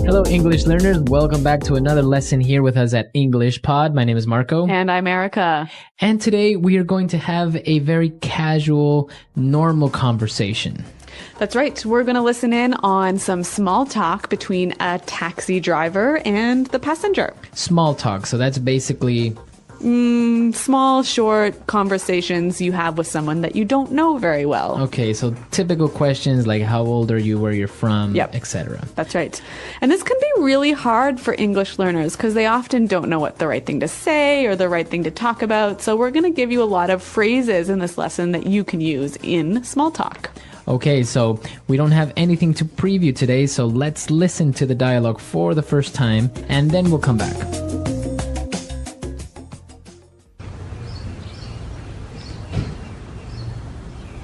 Hello, English learners. Welcome back to another lesson here with us at EnglishPod. My name is Marco. And I'm Erica. And today we are going to have a very casual, normal conversation. That's right. We're going to listen in on some small talk between a taxi driver and the passenger. Small talk. So that's basically... small, short conversations you have with someone that you don't know very well. Okay, so typical questions like how old are you, where you're from, etc. That's right. And this can be really hard for English learners because they often don't know what the right thing to say or the right thing to talk about. So we're going to give you a lot of phrases in this lesson that you can use in small talk. Okay, so we don't have anything to preview today, so let's listen to the dialogue for the first time and then we'll come back.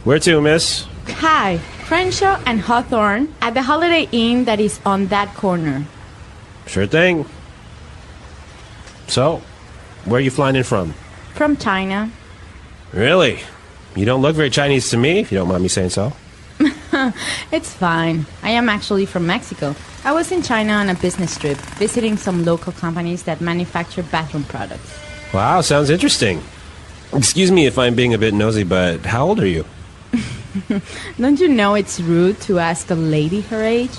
Where to, miss? Hi, Crenshaw and Hawthorne at the Holiday Inn that is on that corner. Sure thing. So, where are you flying in from? From China. Really? You don't look very Chinese to me, if you don't mind me saying so. It's fine. I am actually from Mexico. I was in China on a business trip, visiting some local companies that manufacture bathroom products. Wow, sounds interesting. Excuse me if I'm being a bit nosy, but how old are you? Don't you know it's rude to ask a lady her age?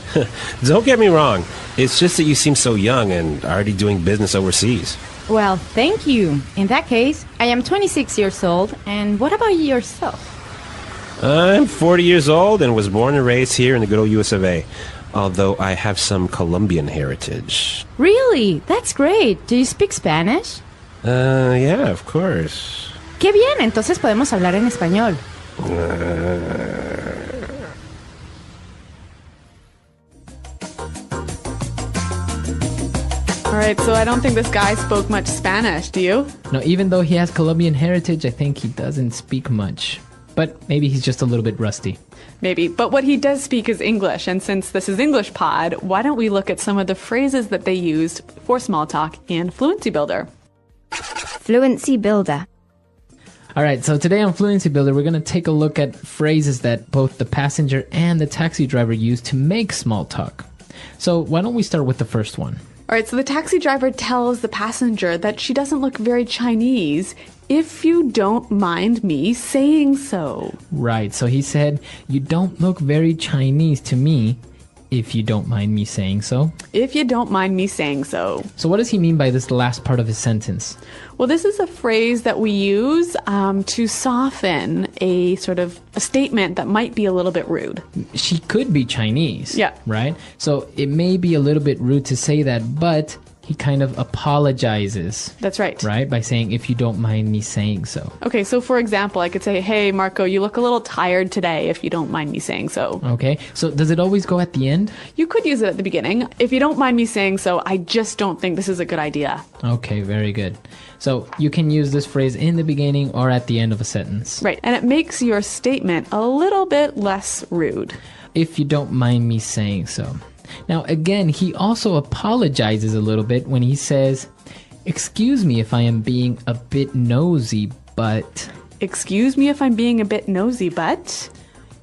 Don't get me wrong. It's just that you seem so young and already doing business overseas. Well, thank you. In that case, I am 26 years old. And what about yourself? I'm 40 years old and was born and raised here in the good old US of A. Although I have some Colombian heritage. Really? That's great. Do you speak Spanish? Yeah, of course. Qué bien, entonces podemos hablar en español. All right, so I don't think this guy spoke much Spanish, do you? No, even though he has Colombian heritage, I think he doesn't speak much. But maybe he's just a little bit rusty. Maybe, but what he does speak is English, and since this is EnglishPod, why don't we look at some of the phrases that they used for small talk in Fluency Builder? Fluency Builder. All right, so today on Fluency Builder, we're going to take a look at phrases that both the passenger and the taxi driver use to make small talk. So why don't we start with the first one? All right, so the taxi driver tells the passenger that she doesn't look very Chinese, if you don't mind me saying so. Right, so he said, you don't look very Chinese to me, if you don't mind me saying so. If you don't mind me saying so. So what does he mean by this last part of his sentence? Well, this is a phrase that we use to soften a sort of a statement that might be a little bit rude. She could be Chinese. Yeah. Right? So it may be a little bit rude to say that, but he kind of apologizes. That's right. Right? By saying, if you don't mind me saying so. Okay, so for example, I could say, hey, Marco, you look a little tired today, if you don't mind me saying so. Okay, so does it always go at the end? You could use it at the beginning. If you don't mind me saying so, I just don't think this is a good idea. Okay, very good. So you can use this phrase in the beginning or at the end of a sentence. Right, and it makes your statement a little bit less rude. If you don't mind me saying so. Now, again, he also apologizes a little bit when he says, excuse me if I am being a bit nosy, but... Excuse me if I'm being a bit nosy, but...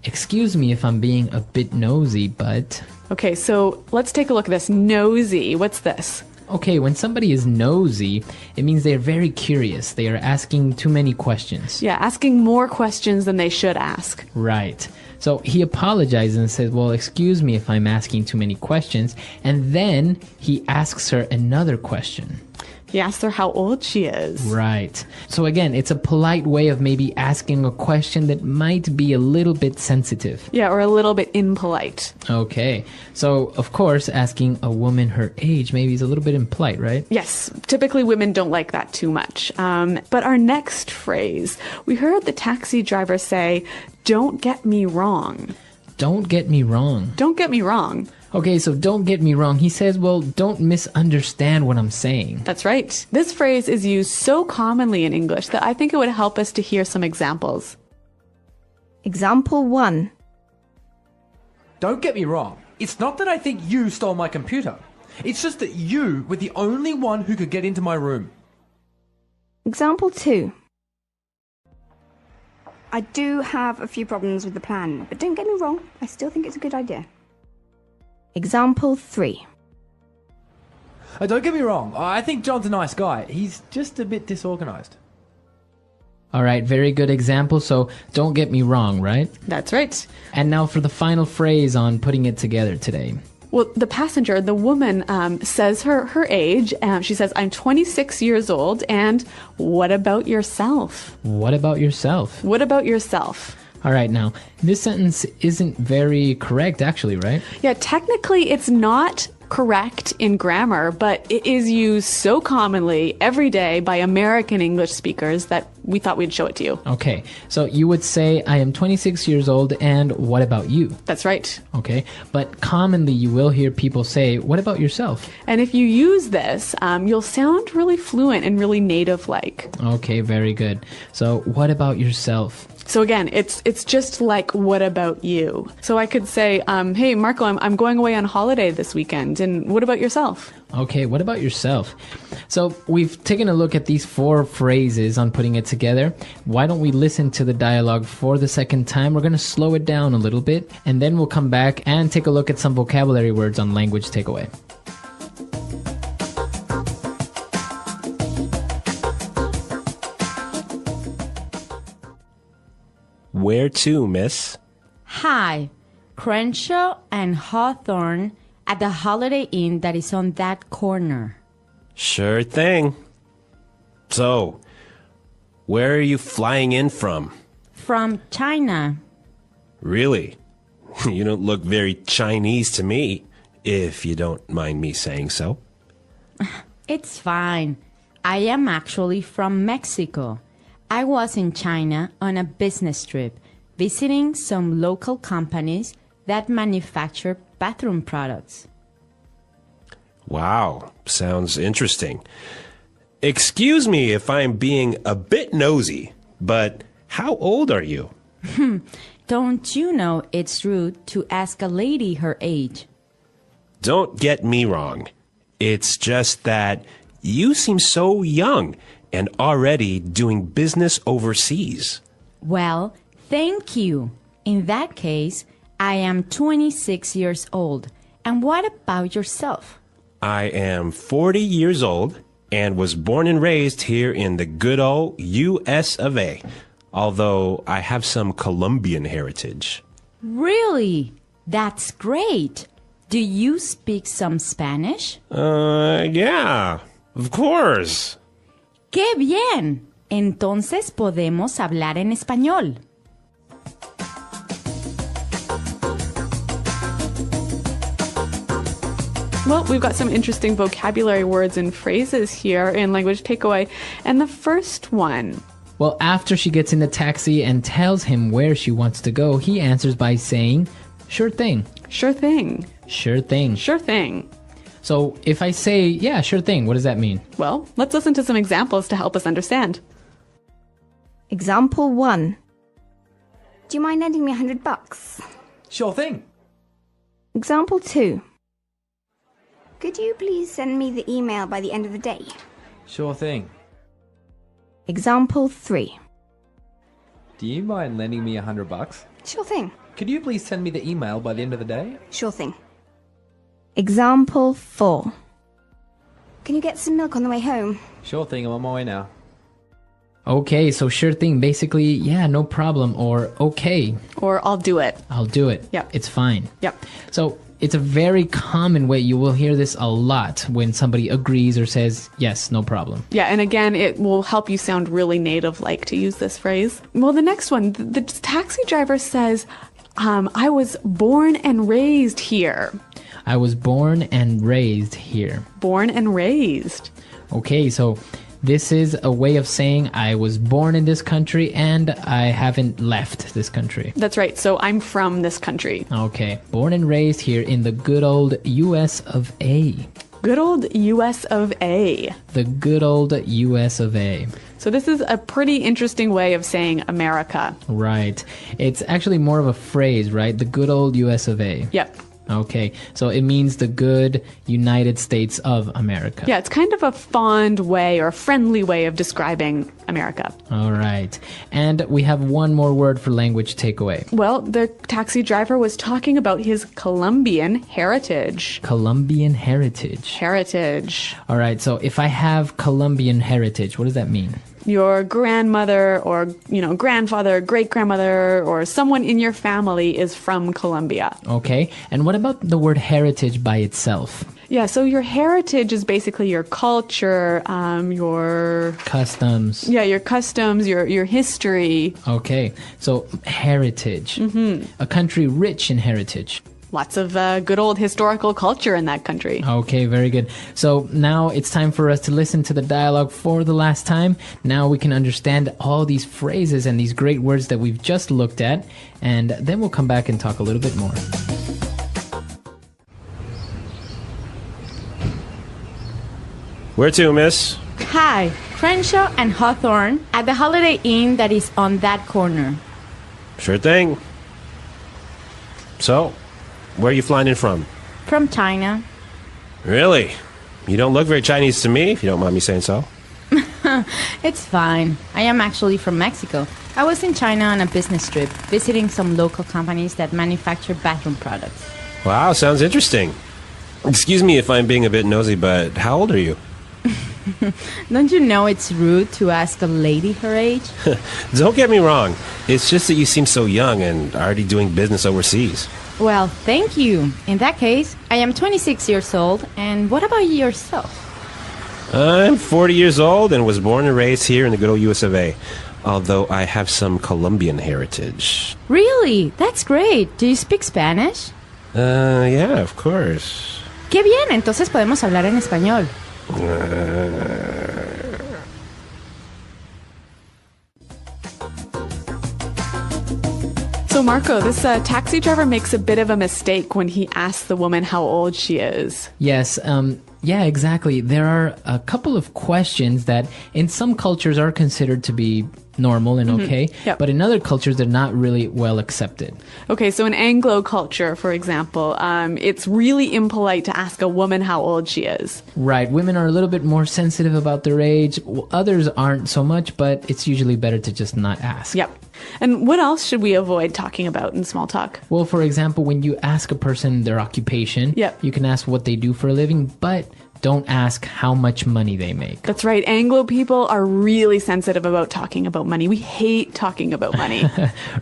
Excuse me if I'm being a bit nosy, but... Okay, so let's take a look at this. Nosy, what's this? Okay, when somebody is nosy, it means they're very curious. They are asking too many questions. Yeah, asking more questions than they should ask. Right. So he apologizes and says, well, excuse me if I'm asking too many questions. And then he asks her another question. He asks her how old she is. Right. So again, it's a polite way of maybe asking a question that might be a little bit sensitive. Yeah, or a little bit impolite. Okay. So, of course, asking a woman her age maybe is a little bit impolite, right? Yes. Typically, women don't like that too much. But our next phrase, we heard the taxi driver say, don't get me wrong. Don't get me wrong. Don't get me wrong. Okay, so don't get me wrong. He says, well, don't misunderstand what I'm saying. That's right. This phrase is used so commonly in English that I think it would help us to hear some examples. Example 1. Don't get me wrong. It's not that I think you stole my computer. It's just that you were the only one who could get into my room. Example 2. I do have a few problems with the plan, but don't get me wrong, I still think it's a good idea. Example 3. Don't get me wrong. I think John's a nice guy. He's just a bit disorganized. All right, very good example. So don't get me wrong, right? That's right. And now for the final phrase on putting it together today. Well, the passenger, the woman, says her age. She says, I'm 26 years old, and what about yourself? What about yourself? What about yourself? All right, now, this sentence isn't very correct, actually, right? Yeah, technically it's not correct in grammar, but it is used so commonly every day by American English speakers that we thought we'd show it to you. Okay, so you would say, I am 26 years old, and what about you? That's right. Okay, but commonly you will hear people say, what about yourself? And if you use this, you'll sound really fluent and really native-like. Okay, very good. So what about yourself? So again, it's just like, what about you? So I could say, hey, Marco, I'm going away on holiday this weekend, and what about yourself? Okay, what about yourself? So we've taken a look at these 4 phrases on putting it together. Why don't we listen to the dialogue for the second time? We're going to slow it down a little bit, and then we'll come back and take a look at some vocabulary words on Language Takeaway. Where to, miss? Hi, Crenshaw and Hawthorne at the Holiday Inn that is on that corner. Sure thing. So, where are you flying in from? From China. Really? You don't look very Chinese to me, if you don't mind me saying so. It's fine. I am actually from Mexico. I was in China on a business trip, visiting some local companies that manufacture bathroom products. Wow, sounds interesting. Excuse me if I'm being a bit nosy, but how old are you? Don't you know it's rude to ask a lady her age? Don't get me wrong. It's just that you seem so young and already doing business overseas. Well, thank you. In that case, I am 26 years old. And what about yourself? I am 40 years old and was born and raised here in the good old US of A, although I have some Colombian heritage. Really? That's great. Do you speak some Spanish? Yeah, of course. ¡Qué bien! Entonces podemos hablar en español. Well, we've got some interesting vocabulary words and phrases here in Language Takeaway. And the first one. Well, after she gets in the taxi and tells him where she wants to go, he answers by saying, sure thing. Sure thing. Sure thing. Sure thing. So if I say, yeah, sure thing, what does that mean? Well, let's listen to some examples to help us understand. Example 1. Do you mind lending me $100? Sure thing. Example 2. Could you please send me the email by the end of the day? Sure thing. Example 3. Do you mind lending me $100? Sure thing. Could you please send me the email by the end of the day? Sure thing. Example 4. Can you get some milk on the way home? Sure thing, I'm on my way now. Okay, so sure thing, basically, yeah, no problem, or okay, Or I'll do it. I'll do it. Yep. It's fine. Yep. So it's a very common way. You will hear this a lot when somebody agrees or says, yes, no problem. Yeah, and again, it will help you sound really native-like to use this phrase. Well, the next one, the taxi driver says, I was born and raised here. I was born and raised here. Born and raised. Okay, so this is a way of saying I was born in this country and I haven't left this country. That's right. So I'm from this country. Okay, born and raised here in the good old US of A. Good old US of A. The good old US of A. So this is a pretty interesting way of saying America. Right. It's actually more of a phrase, right? The good old US of A. Yep. Okay, so it means the good United States of America. Yeah, it's kind of a fond way or a friendly way of describing America. All right. And we have one more word for language takeaway. Well, the taxi driver was talking about his Colombian heritage. Colombian heritage. Heritage. All right, so if I have Colombian heritage, what does that mean? Your grandmother or, grandfather, great-grandmother, or someone in your family is from Colombia. Okay, and what about the word heritage by itself? Yeah, so your heritage is basically your culture, your... Customs. Yeah, your customs, your history. Okay, so heritage. A country rich in heritage. Lots of good old historical culture in that country. Okay, very good. So now it's time for us to listen to the dialogue for the last time. Now we can understand all these phrases and these great words that we've just looked at, and then we'll come back and talk a little bit more. Where to, miss? Hi, Crenshaw and Hawthorne at the Holiday Inn that is on that corner. Sure thing. So, where are you flying in from? From China. Really? You don't look very Chinese to me, if you don't mind me saying so. It's fine. I am actually from Mexico. I was in China on a business trip, visiting some local companies that manufacture bathroom products. Wow, sounds interesting. Excuse me if I'm being a bit nosy, but how old are you? Don't you know it's rude to ask a lady her age? Don't get me wrong. It's just that you seem so young and already doing business overseas. Well, thank you. In that case, I am 26 years old, and what about yourself? I'm 40 years old and was born and raised here in the good old US of A, although I have some Colombian heritage. Really? That's great. Do you speak Spanish? Yeah, of course. Qué bien, entonces podemos hablar en español. So Marco, this taxi driver makes a bit of a mistake when he asks the woman how old she is. Yes, yeah, exactly. There are a couple of questions that in some cultures are considered to be normal and okay, Yep. but in other cultures they're not really well accepted. Okay, so in Anglo culture, for example, it's really impolite to ask a woman how old she is. Right, women are a little bit more sensitive about their age. Others aren't so much, but it's usually better to just not ask. Yep. And what else should we avoid talking about in small talk? Well, for example, when you ask a person their occupation, Yep. you can ask what they do for a living, but don't ask how much money they make. That's right. Anglo people are really sensitive about talking about money. We hate talking about money.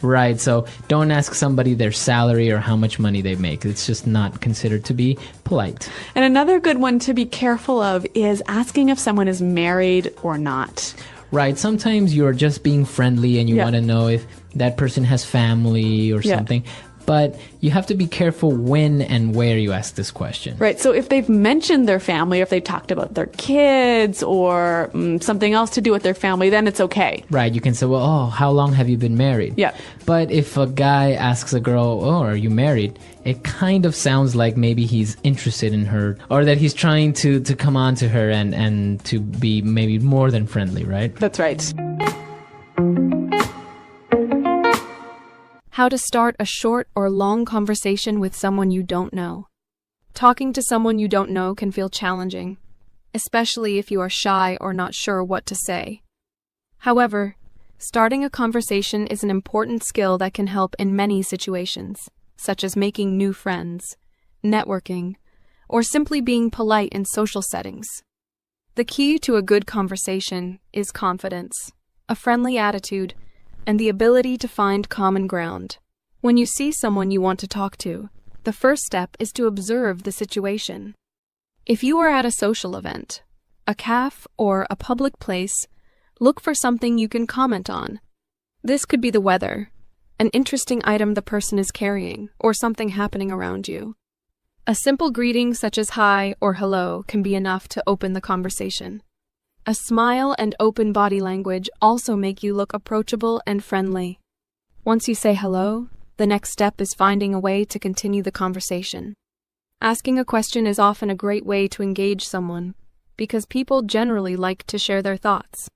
Right, so don't ask somebody their salary or how much money they make. It's just not considered to be polite. And another good one to be careful of is asking if someone is married or not. Right, sometimes you're just being friendly and you Yeah. want to know if that person has family or Yeah. something. But you have to be careful when and where you ask this question. Right. So if they've mentioned their family, or if they talked about their kids or something else to do with their family, then it's okay. Right, you can say, well, oh, how long have you been married? Yeah. But if a guy asks a girl, oh, are you married? It kind of sounds like maybe he's interested in her or that he's trying to come on to her and to be maybe more than friendly, right? That's right. How to start a short or long conversation with someone you don't know. Talking to someone you don't know can feel challenging, especially if you are shy or not sure what to say. However, starting a conversation is an important skill that can help in many situations, such as making new friends, networking, or simply being polite in social settings. The key to a good conversation is confidence, a friendly attitude, and the ability to find common ground. When you see someone you want to talk to, the first step is to observe the situation. If you are at a social event, a cafe, or a public place, look for something you can comment on. This could be the weather, an interesting item the person is carrying, or something happening around you. A simple greeting such as hi or hello can be enough to open the conversation. A smile and open body language also make you look approachable and friendly. Once you say hello, the next step is finding a way to continue the conversation. Asking a question is often a great way to engage someone, because people generally like to share their thoughts.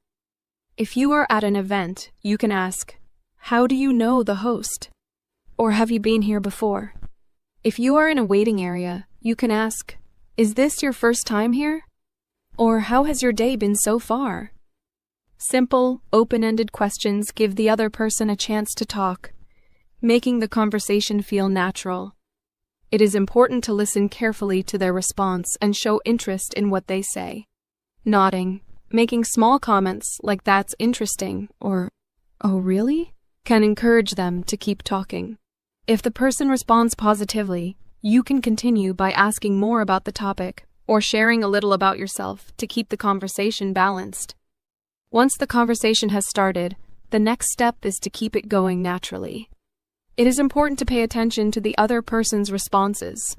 If you are at an event, you can ask, "How do you know the host?" Or "Have you been here before?" If you are in a waiting area, you can ask, "Is this your first time here?" Or "How has your day been so far?" Simple, open-ended questions give the other person a chance to talk, making the conversation feel natural. It is important to listen carefully to their response and show interest in what they say. Nodding, making small comments like "That's interesting" or "Oh, really?" can encourage them to keep talking. If the person responds positively, you can continue by asking more about the topic or sharing a little about yourself to keep the conversation balanced. Once the conversation has started, the next step is to keep it going naturally. It is important to pay attention to the other person's responses.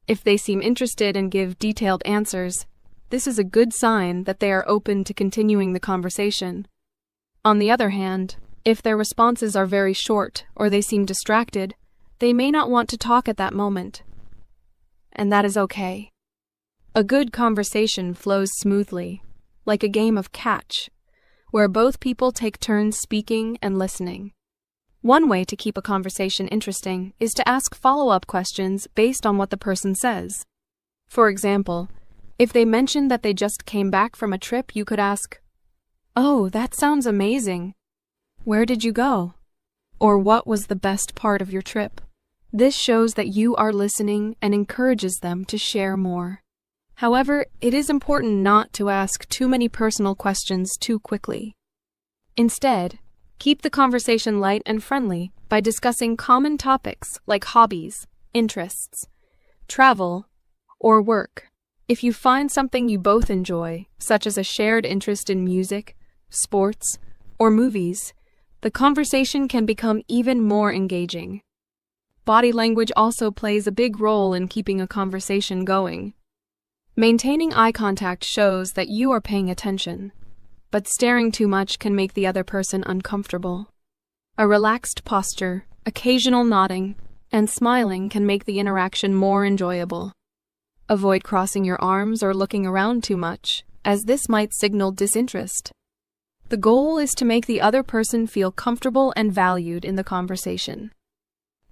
If they seem interested and give detailed answers, this is a good sign that they are open to continuing the conversation. On the other hand, if their responses are very short or they seem distracted, they may not want to talk at that moment. And that is okay. A good conversation flows smoothly, like a game of catch, where both people take turns speaking and listening. One way to keep a conversation interesting is to ask follow-up questions based on what the person says. For example, if they mention that they just came back from a trip, you could ask, "Oh, that sounds amazing. Where did you go?" Or "What was the best part of your trip?" This shows that you are listening and encourages them to share more. However, it is important not to ask too many personal questions too quickly. Instead, keep the conversation light and friendly by discussing common topics like hobbies, interests, travel, or work. If you find something you both enjoy, such as a shared interest in music, sports, or movies, the conversation can become even more engaging. Body language also plays a big role in keeping a conversation going. Maintaining eye contact shows that you are paying attention, but staring too much can make the other person uncomfortable. A relaxed posture, occasional nodding, and smiling can make the interaction more enjoyable. Avoid crossing your arms or looking around too much, as this might signal disinterest. The goal is to make the other person feel comfortable and valued in the conversation.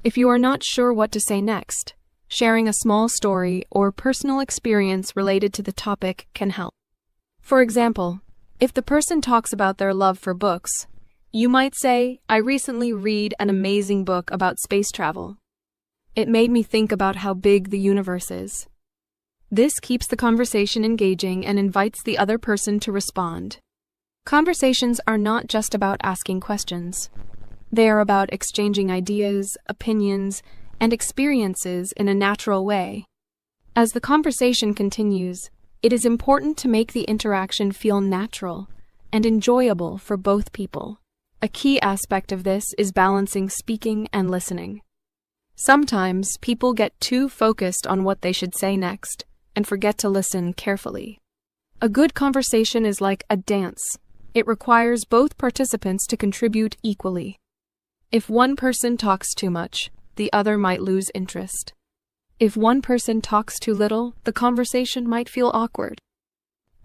If you are not sure what to say next, sharing a small story or personal experience related to the topic can help. For example, if the person talks about their love for books, you might say, "I recently read an amazing book about space travel. It made me think about how big the universe is." This keeps the conversation engaging and invites the other person to respond. Conversations are not just about asking questions. They are about exchanging ideas, opinions, and experiences in a natural way. As the conversation continues, it is important to make the interaction feel natural and enjoyable for both people. A key aspect of this is balancing speaking and listening. Sometimes people get too focused on what they should say next and forget to listen carefully. A good conversation is like a dance. It requires both participants to contribute equally. If one person talks too much, the other might lose interest. If one person talks too little, the conversation might feel awkward.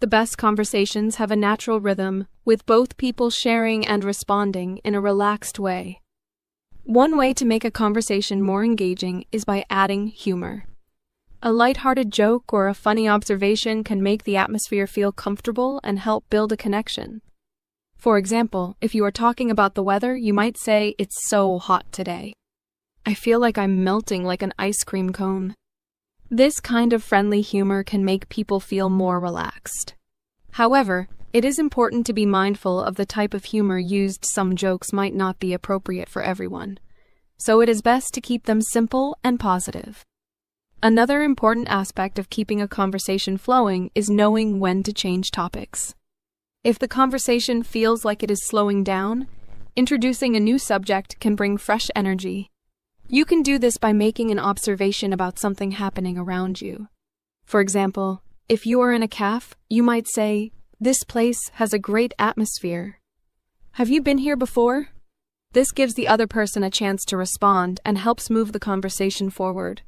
The best conversations have a natural rhythm, with both people sharing and responding in a relaxed way. One way to make a conversation more engaging is by adding humor. A lighthearted joke or a funny observation can make the atmosphere feel comfortable and help build a connection. For example, if you are talking about the weather, you might say, "It's so hot today. I feel like I'm melting like an ice cream cone." This kind of friendly humor can make people feel more relaxed. However, it is important to be mindful of the type of humor used. Some jokes might not be appropriate for everyone, so it is best to keep them simple and positive. Another important aspect of keeping a conversation flowing is knowing when to change topics. If the conversation feels like it is slowing down, introducing a new subject can bring fresh energy. You can do this by making an observation about something happening around you. For example, if you are in a cafe, you might say, "This place has a great atmosphere. Have you been here before?" This gives the other person a chance to respond and helps move the conversation forward.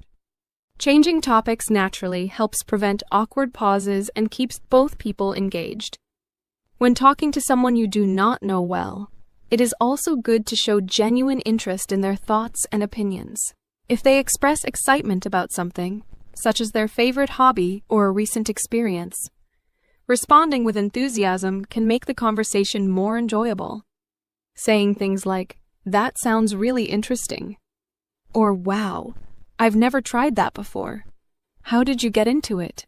Changing topics naturally helps prevent awkward pauses and keeps both people engaged. When talking to someone you do not know well, it is also good to show genuine interest in their thoughts and opinions. If they express excitement about something, such as their favorite hobby or a recent experience, responding with enthusiasm can make the conversation more enjoyable. Saying things like, "That sounds really interesting," or "Wow, I've never tried that before. How did you get into it?"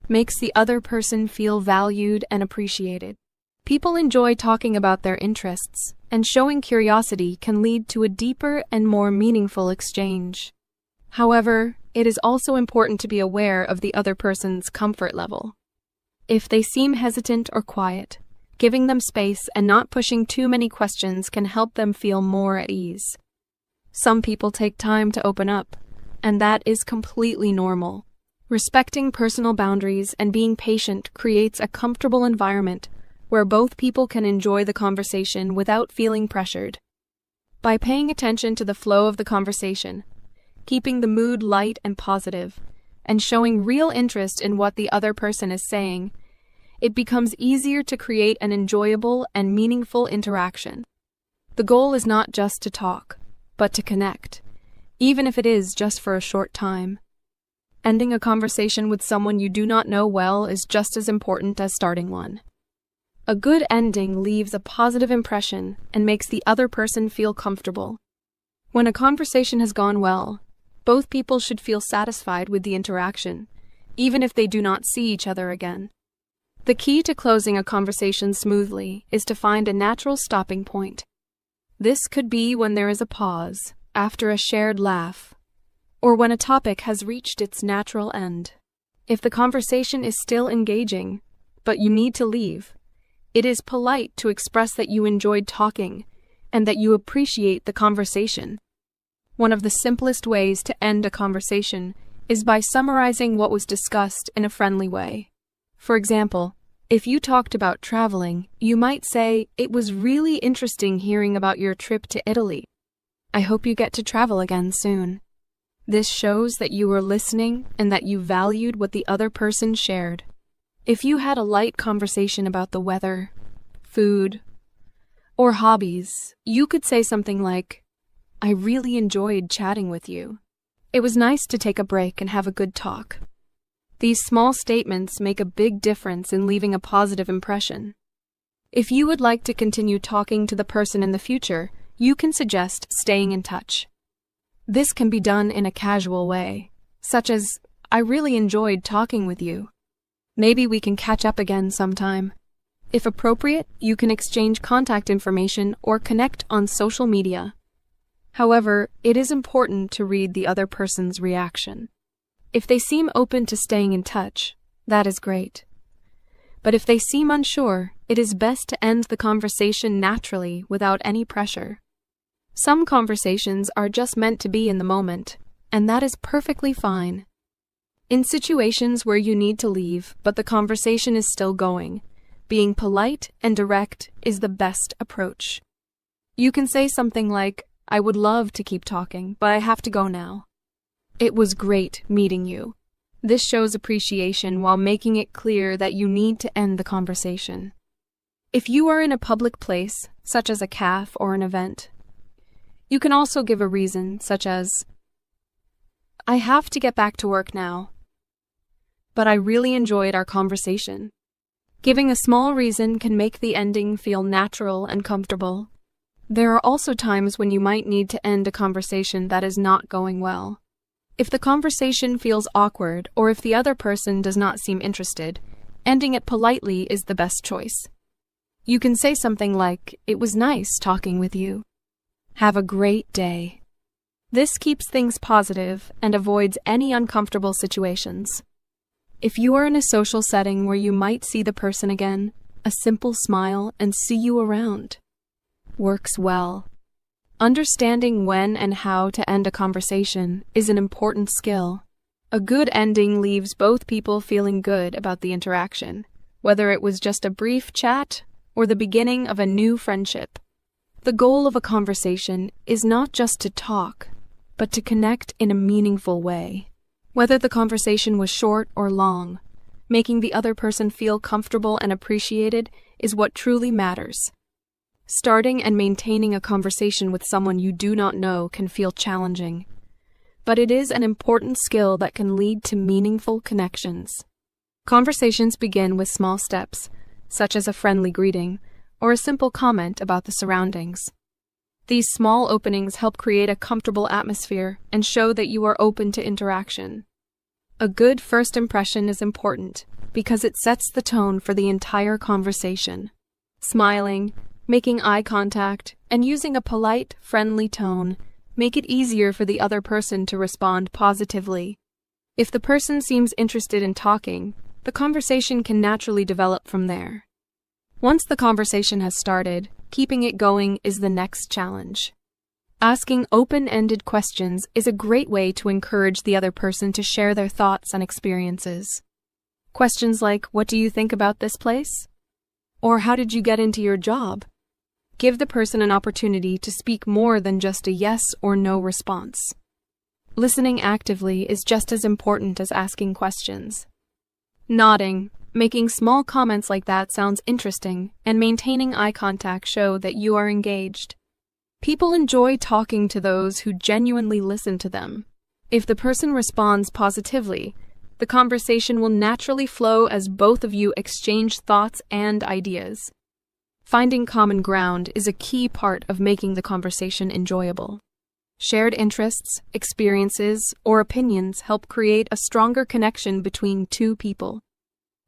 makes the other person feel valued and appreciated. People enjoy talking about their interests, and showing curiosity can lead to a deeper and more meaningful exchange. However, it is also important to be aware of the other person's comfort level. If they seem hesitant or quiet, giving them space and not pushing too many questions can help them feel more at ease. Some people take time to open up, and that is completely normal. Respecting personal boundaries and being patient creates a comfortable environment where both people can enjoy the conversation without feeling pressured. By paying attention to the flow of the conversation, keeping the mood light and positive, and showing real interest in what the other person is saying, it becomes easier to create an enjoyable and meaningful interaction. The goal is not just to talk, but to connect, even if it is just for a short time. Ending a conversation with someone you do not know well is just as important as starting one. A good ending leaves a positive impression and makes the other person feel comfortable. When a conversation has gone well, both people should feel satisfied with the interaction, even if they do not see each other again. The key to closing a conversation smoothly is to find a natural stopping point. This could be when there is a pause, after a shared laugh, or when a topic has reached its natural end. If the conversation is still engaging, but you need to leave, it is polite to express that you enjoyed talking and that you appreciate the conversation. One of the simplest ways to end a conversation is by summarizing what was discussed in a friendly way. For example, if you talked about traveling, you might say, "It was really interesting hearing about your trip to Italy. I hope you get to travel again soon." This shows that you were listening and that you valued what the other person shared. If you had a light conversation about the weather, food, or hobbies, you could say something like, "I really enjoyed chatting with you. It was nice to take a break and have a good talk." These small statements make a big difference in leaving a positive impression. If you would like to continue talking to the person in the future, you can suggest staying in touch. This can be done in a casual way, such as, "I really enjoyed talking with you. Maybe we can catch up again sometime." If appropriate, you can exchange contact information or connect on social media. However, it is important to read the other person's reaction. If they seem open to staying in touch, that is great. But if they seem unsure, it is best to end the conversation naturally without any pressure. Some conversations are just meant to be in the moment, and that is perfectly fine. In situations where you need to leave, but the conversation is still going, being polite and direct is the best approach. You can say something like, "I would love to keep talking, but I have to go now. It was great meeting you." This shows appreciation while making it clear that you need to end the conversation. If you are in a public place, such as a cafe or an event, you can also give a reason, such as, "I have to get back to work now, but I really enjoyed our conversation." Giving a small reason can make the ending feel natural and comfortable. There are also times when you might need to end a conversation that is not going well. If the conversation feels awkward or if the other person does not seem interested, ending it politely is the best choice. You can say something like, "It was nice talking with you. Have a great day." This keeps things positive and avoids any uncomfortable situations. If you are in a social setting where you might see the person again, a simple smile and "see you around" works well. Understanding when and how to end a conversation is an important skill. A good ending leaves both people feeling good about the interaction, whether it was just a brief chat or the beginning of a new friendship. The goal of a conversation is not just to talk, but to connect in a meaningful way. Whether the conversation was short or long, making the other person feel comfortable and appreciated is what truly matters. Starting and maintaining a conversation with someone you do not know can feel challenging. but it is an important skill that can lead to meaningful connections. Conversations begin with small steps, such as a friendly greeting or a simple comment about the surroundings. These small openings help create a comfortable atmosphere and show that you are open to interaction. A good first impression is important because it sets the tone for the entire conversation. Smiling, making eye contact, and using a polite, friendly tone make it easier for the other person to respond positively. If the person seems interested in talking, the conversation can naturally develop from there. Once the conversation has started, keeping it going is the next challenge. Asking open-ended questions is a great way to encourage the other person to share their thoughts and experiences. Questions like, "What do you think about this place?" Or "How did you get into your job?" Give the person an opportunity to speak more than just a yes or no response. Listening actively is just as important as asking questions. Nodding, making small comments like that sounds interesting, and maintaining eye contact show that you are engaged. People enjoy talking to those who genuinely listen to them. If the person responds positively, the conversation will naturally flow as both of you exchange thoughts and ideas. Finding common ground is a key part of making the conversation enjoyable. Shared interests, experiences, or opinions help create a stronger connection between two people.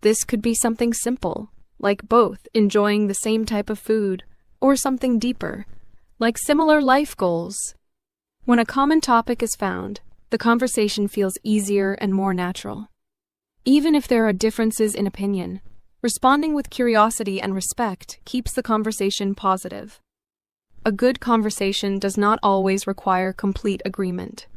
This could be something simple, like both enjoying the same type of food, or something deeper, like similar life goals. When a common topic is found, the conversation feels easier and more natural. Even if there are differences in opinion, responding with curiosity and respect keeps the conversation positive. A good conversation does not always require complete agreement.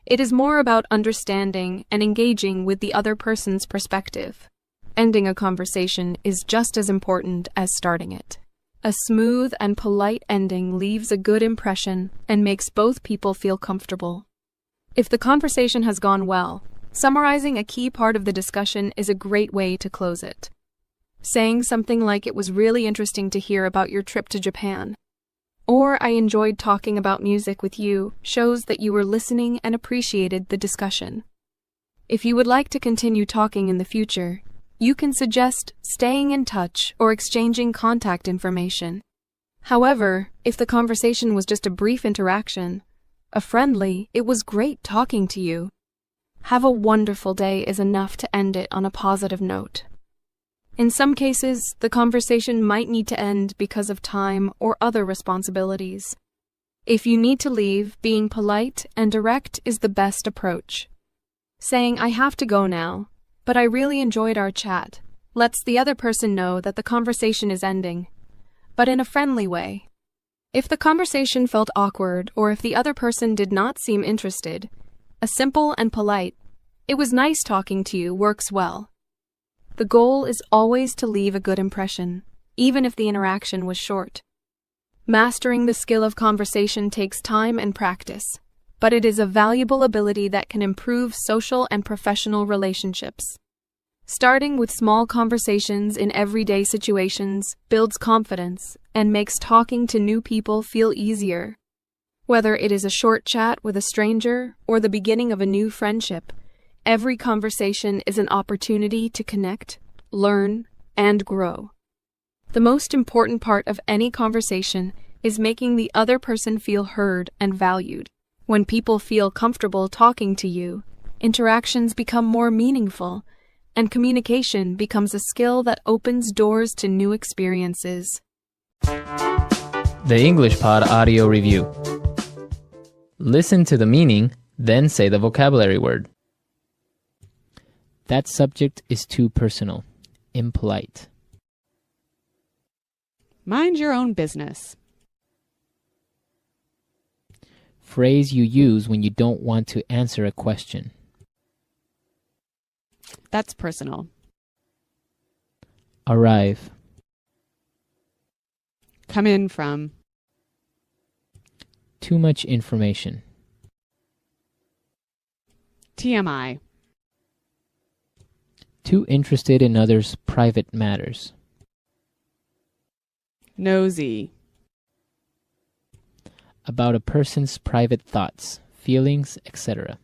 It is more about understanding and engaging with the other person's perspective. Ending a conversation is just as important as starting it. A smooth and polite ending leaves a good impression and makes both people feel comfortable. If the conversation has gone well, summarizing a key part of the discussion is a great way to close it. Saying something like, "It was really interesting to hear about your trip to Japan," or "I enjoyed talking about music with you," shows that you were listening and appreciated the discussion. If you would like to continue talking in the future, you can suggest staying in touch or exchanging contact information. However, if the conversation was just a brief interaction, a friendly, "It was great talking to you," "Have a wonderful day" is enough to end it on a positive note. In some cases, the conversation might need to end because of time or other responsibilities. If you need to leave, being polite and direct is the best approach. Saying, "I have to go now, but I really enjoyed our chat," lets the other person know that the conversation is ending, but in a friendly way. If the conversation felt awkward or if the other person did not seem interested, a simple and polite, "It was nice talking to you," works well. The goal is always to leave a good impression, even if the interaction was short. Mastering the skill of conversation takes time and practice, but it is a valuable ability that can improve social and professional relationships. Starting with small conversations in everyday situations builds confidence and makes talking to new people feel easier. Whether it is a short chat with a stranger or the beginning of a new friendship, every conversation is an opportunity to connect, learn, and grow. The most important part of any conversation is making the other person feel heard and valued. When people feel comfortable talking to you, interactions become more meaningful, and communication becomes a skill that opens doors to new experiences. The EnglishPod audio review. Listen to the meaning, then say the vocabulary word. That subject is too personal. Impolite. Mind your own business. Phrase you use when you don't want to answer a question. That's personal. Arrive. Come in from. Too much information. TMI. Too interested in others' private matters. Nosy. About a person's private thoughts, feelings, etc.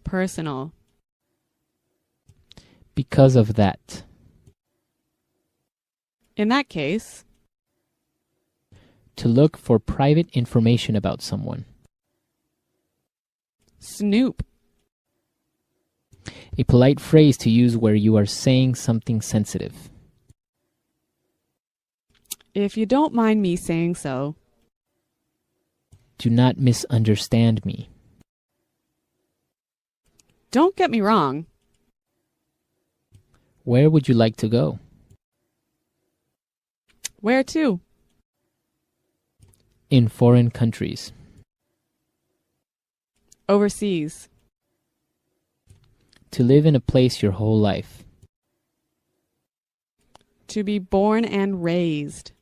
Personal. Because of that. In that case. To look for private information about someone. Snoop. A polite phrase to use where you are saying something sensitive. If you don't mind me saying so. Do not misunderstand me. Don't get me wrong. Where would you like to go? Where to? In foreign countries. Overseas. To live in a place your whole life. To be born and raised.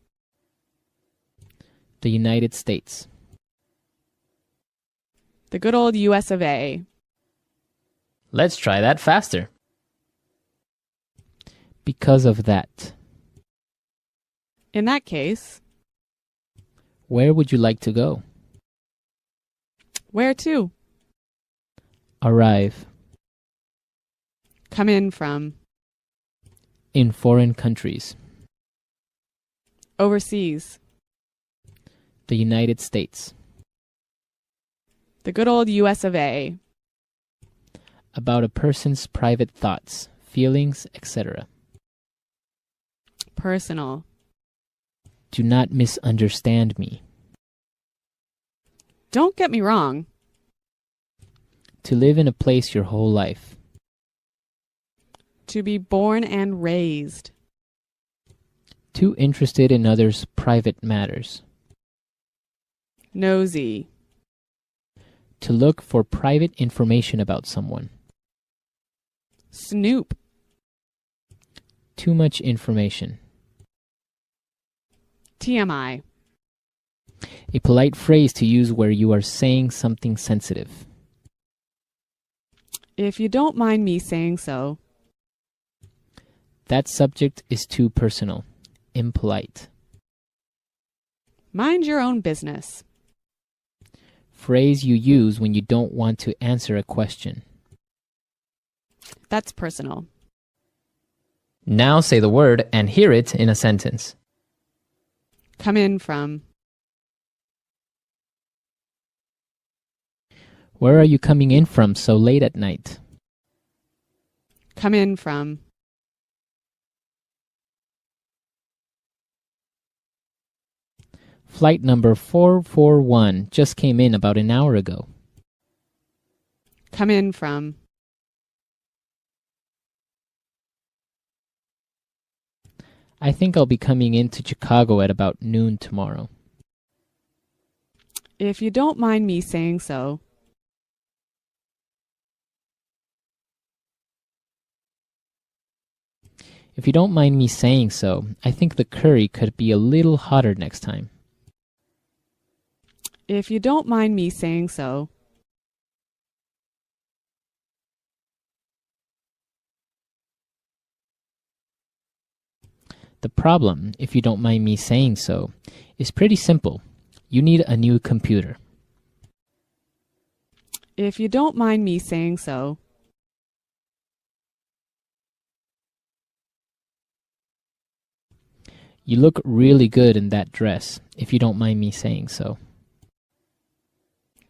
The United States. The good old US of A. Let's try that faster. Because of that. In that case. Where would you like to go? Where to? Arrive. Come in from. In foreign countries. Overseas. The United States. The good old US of A. About a person's private thoughts, feelings, etc. Personal. Do not misunderstand me. Don't get me wrong. To live in a place your whole life. To be born and raised. Too interested in others' private matters. Nosy. To look for private information about someone. Snoop. Too much information. TMI. A polite phrase to use where you are saying something sensitive. If you don't mind me saying so. That subject is too personal, impolite. Mind your own business. Phrase you use when you don't want to answer a question. That's personal. Now say the word and hear it in a sentence. Come in from. Where are you coming in from so late at night? Come in from. Flight number 441 just came in about an hour ago. Come in from. I think I'll be coming into Chicago at about noon tomorrow. If you don't mind me saying so. If you don't mind me saying so, I think the curry could be a little hotter next time. If you don't mind me saying so. The problem, if you don't mind me saying so, is pretty simple. You need a new computer. If you don't mind me saying so. You look really good in that dress, if you don't mind me saying so.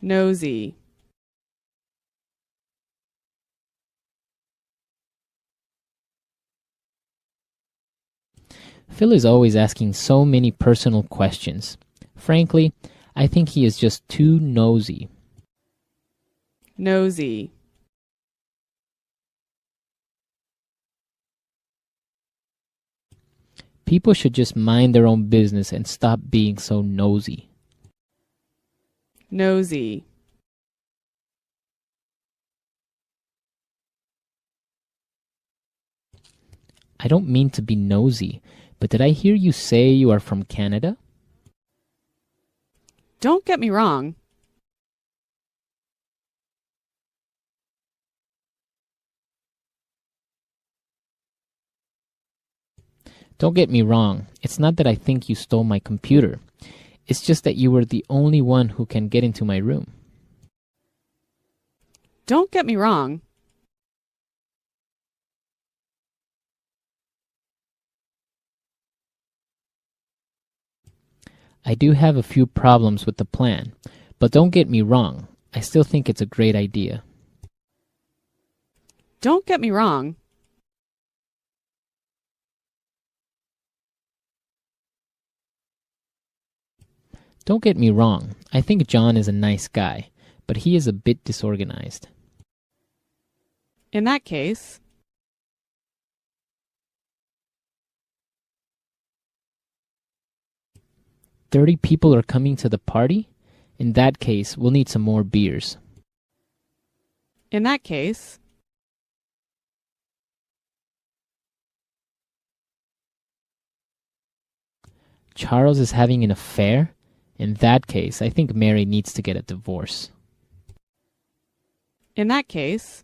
Nosy. Phil is always asking so many personal questions. Frankly, I think he is just too nosy. Nosy. People should just mind their own business and stop being so nosy. Nosy. I don't mean to be nosy, but did I hear you say you are from Canada? Don't get me wrong. Don't get me wrong. It's not that I think you stole my computer. It's just that you were the only one who can get into my room. Don't get me wrong. I do have a few problems with the plan, but don't get me wrong, I still think it's a great idea. Don't get me wrong. Don't get me wrong, I think John is a nice guy, but he is a bit disorganized. In that case, 30 people are coming to the party? In that case, we'll need some more beers. in that case, Charles is having an affair? In that case, I think Mary needs to get a divorce. in that case,